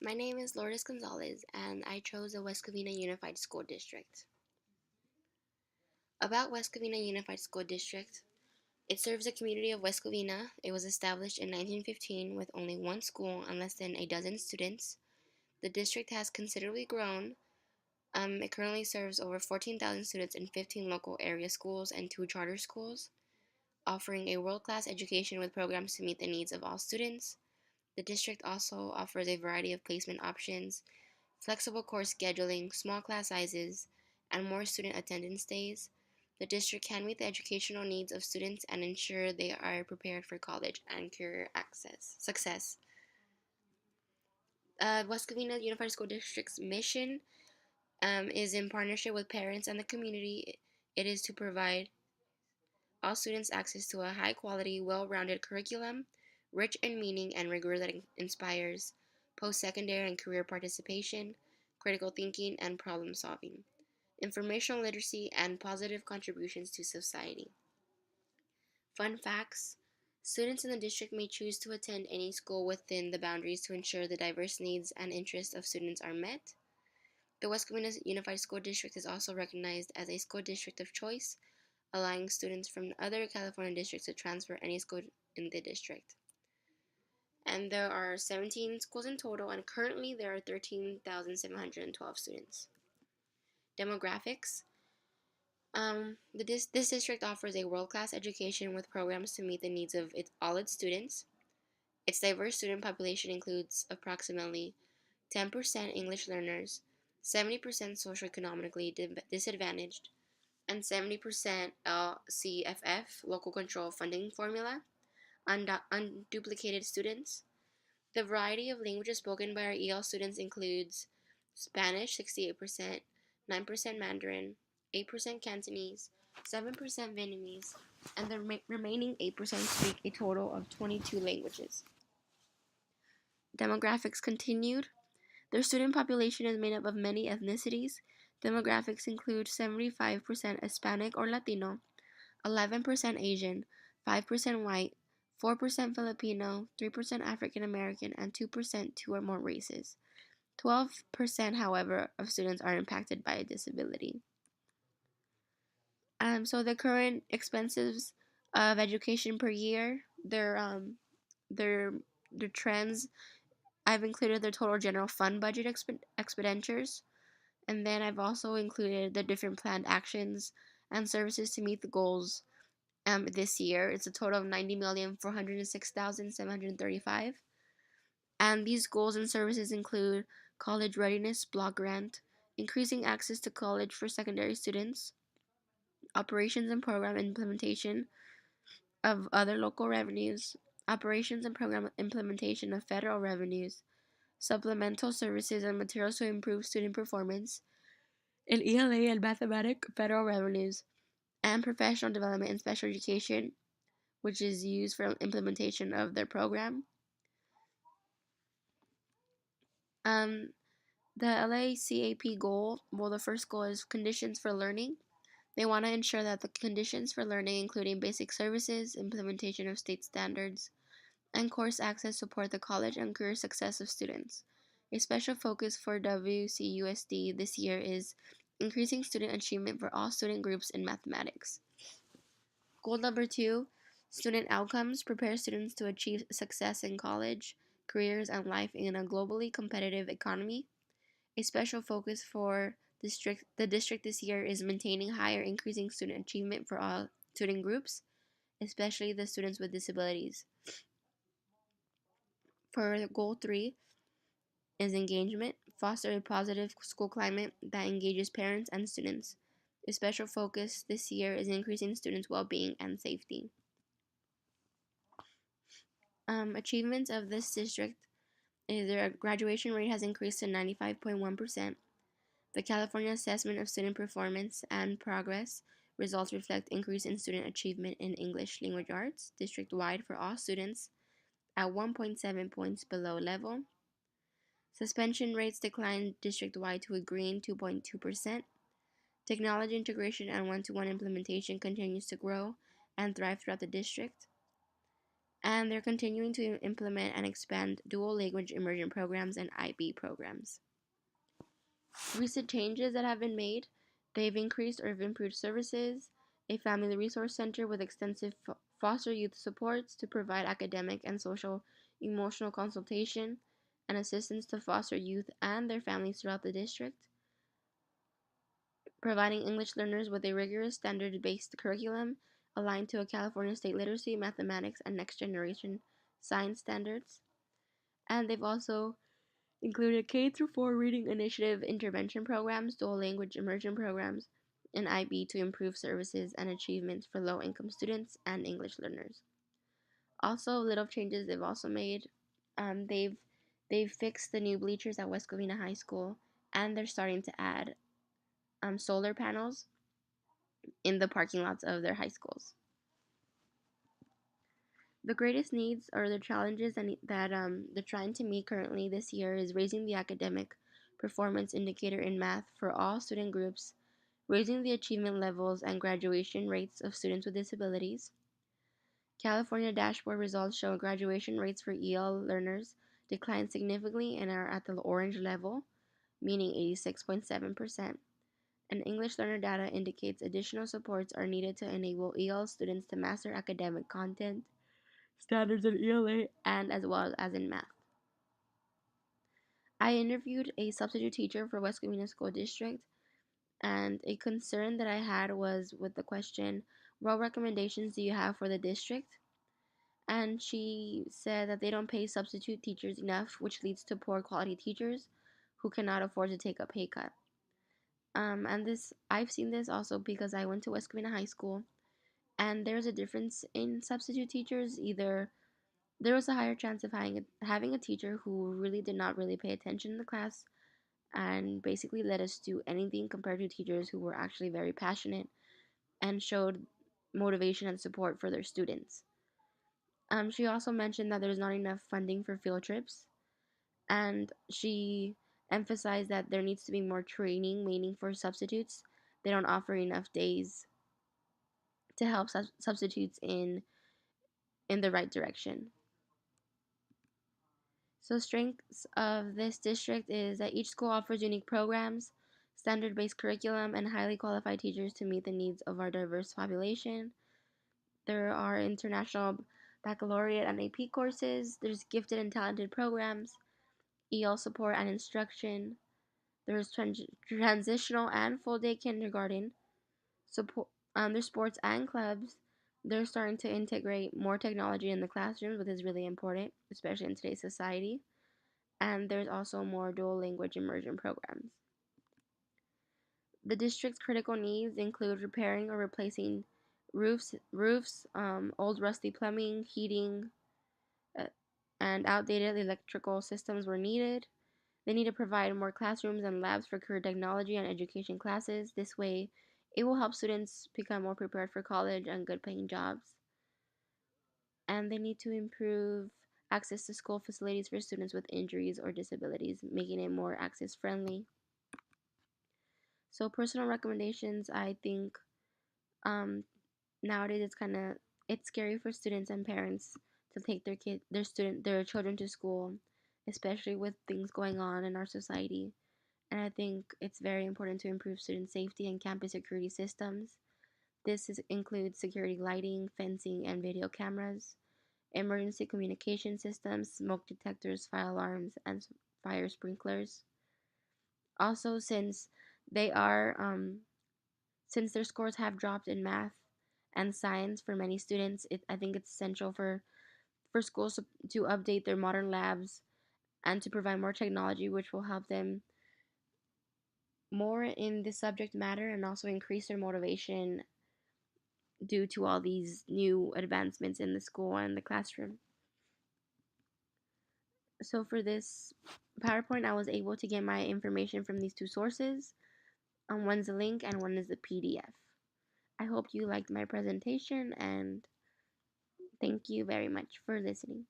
My name is Lourdes Gonzalez, and I chose the West Covina Unified School District. About West Covina Unified School District, it serves the community of West Covina. It was established in 1915 with only one school and less than a dozen students. The district has considerably grown. It currently serves over 14,000 students in 15 local area schools and 2 charter schools, offering a world-class education with programs to meet the needs of all students. The district also offers a variety of placement options, flexible course scheduling, small class sizes, and more student attendance days. The district can meet the educational needs of students and ensure they are prepared for college and career success. West Covina Unified School District's mission is in partnership with parents and the community. It is to provide all students access to a high quality, well rounded curriculum, rich in meaning and rigor that inspires post secondary and career participation, critical thinking, and problem solving, informational literacy, and positive contributions to society. Fun facts: students in the district may choose to attend any school within the boundaries to ensure the diverse needs and interests of students are met. The West Covina Unified School District is also recognized as a school district of choice, allowing students from other California districts to transfer any school in the district. And there are 17 schools in total, and currently there are 13,712 students. Demographics: this district offers a world-class education with programs to meet the needs of all its students. Its diverse student population includes approximately 10% English learners, 70% socioeconomically disadvantaged, and 70% LCFF, Local Control Funding Formula, unduplicated students. The variety of languages spoken by our EL students includes Spanish 68%, 9% Mandarin, 8% Cantonese, 7% Vietnamese, and the remaining 8% speak a total of 22 languages. Demographics continued. Their student population is made up of many ethnicities. Demographics include 75% Hispanic or Latino, 11% Asian, 5% white, 4% Filipino, 3% African American, and 2% two or more races. 12%, however, of students are impacted by a disability. So the current expenses of education per year, their trends. I've included the total general fund budget expenditures, and then I've also included the different planned actions and services to meet the goals this year. It's a total of 90,406,735. And these goals and services include college readiness block grant, increasing access to college for secondary students, operations and program implementation of other local revenues, operations and program implementation of federal revenues, supplemental services and materials to improve student performance, in ELA and mathematics federal revenues, and professional development and special education, which is used for implementation of their program. Um, the LACAP goal, well, the first goal is conditions for learning. They want to ensure that the conditions for learning, including basic services, implementation of state standards, and course access, support the college and career success of students. A special focus for WCUSD this year is increasing student achievement for all student groups in mathematics. Goal number 2, student outcomes, prepare students to achieve success in college, careers, and life in a globally competitive economy. A special focus for the district this year is maintaining higher increasing student achievement for all student groups, especially the students with disabilities. For goal 3 is engagement, foster a positive school climate that engages parents and students. A special focus this year is increasing students' well-being and safety. Achievements of this district is their graduation rate has increased to 95.1%. The California Assessment of Student Performance and Progress results reflect increase in student achievement in English language arts district-wide for all students at 1.7 points below level. Suspension rates declined district-wide to a green 2.2%. Technology integration and one-to-one implementation continues to grow and thrive throughout the district. And they're continuing to implement and expand dual language immersion programs and IB programs. Recent changes that have been made, they've increased or have improved services, a family resource center with extensive foster youth supports to provide academic and social emotional consultation and assistance to foster youth and their families throughout the district, providing English learners with a rigorous standard-based curriculum aligned to a California state literacy, mathematics, and next generation science standards. And they've also included K through 4 reading initiative intervention programs, dual language immersion programs, and IB to improve services and achievements for low-income students and English learners. Also, little changes they've also made. Um, they've they've fixed the new bleachers at West Covina High School, and they're starting to add solar panels in the parking lots of their high schools. The greatest needs or the challenges that they're trying to meet currently this year is raising the academic performance indicator in math for all student groups, raising the achievement levels and graduation rates of students with disabilities. California dashboard results show graduation rates for EL learners declined significantly and are at the orange level, meaning 86.7%. And English learner data indicates additional supports are needed to enable EL students to master academic content, standards in ELA, and as well as in math. I interviewed a substitute teacher for West Covina School District, and a concern that I had was with the question, what recommendations do you have for the district? And she said that they don't pay substitute teachers enough, which leads to poor quality teachers who cannot afford to take a pay cut. And this I've seen this also because I went to West Covina High School, and there's a difference in substitute teachers. Either there was a higher chance of having a teacher who really did not really pay attention in the class and basically let us do anything compared to teachers who were actually very passionate and showed motivation and support for their students. She also mentioned that there's not enough funding for field trips, and she emphasized that there needs to be more training, meaning for substitutes. They don't offer enough days to help substitutes in the right direction. So strengths of this district is that each school offers unique programs, standard-based curriculum, and highly qualified teachers to meet the needs of our diverse population. There are international baccalaureate and AP courses. There's gifted and talented programs, EL support and instruction. There's transitional and full day kindergarten support. There's sports and clubs. They're starting to integrate more technology in the classrooms, which is really important, especially in today's society. And there's also more dual language immersion programs. The district's critical needs include repairing or replacing roofs, old rusty plumbing, heating, uh, and outdated electrical systems were needed. They need to provide more classrooms and labs for career technology and education classes. This way, it will help students become more prepared for college and good paying jobs. And they need to improve access to school facilities for students with injuries or disabilities, making it more access friendly. So, personal recommendations, I think um, nowadays it's scary for students and parents to take their children to school, especially with things going on in our society. And I think it's very important to improve student safety and campus security systems. Includes security lighting, fencing, and video cameras, emergency communication systems, smoke detectors, fire alarms, and fire sprinklers. Also, they are since their scores have dropped in math and science for many students, I think it's essential for schools to update their modern labs and to provide more technology, which will help them more in the subject matter and also increase their motivation due to all these new advancements in the school and the classroom. So for this PowerPoint, I was able to get my information from these two sources. One's a link and one is a PDF. I hope you liked my presentation and thank you very much for listening.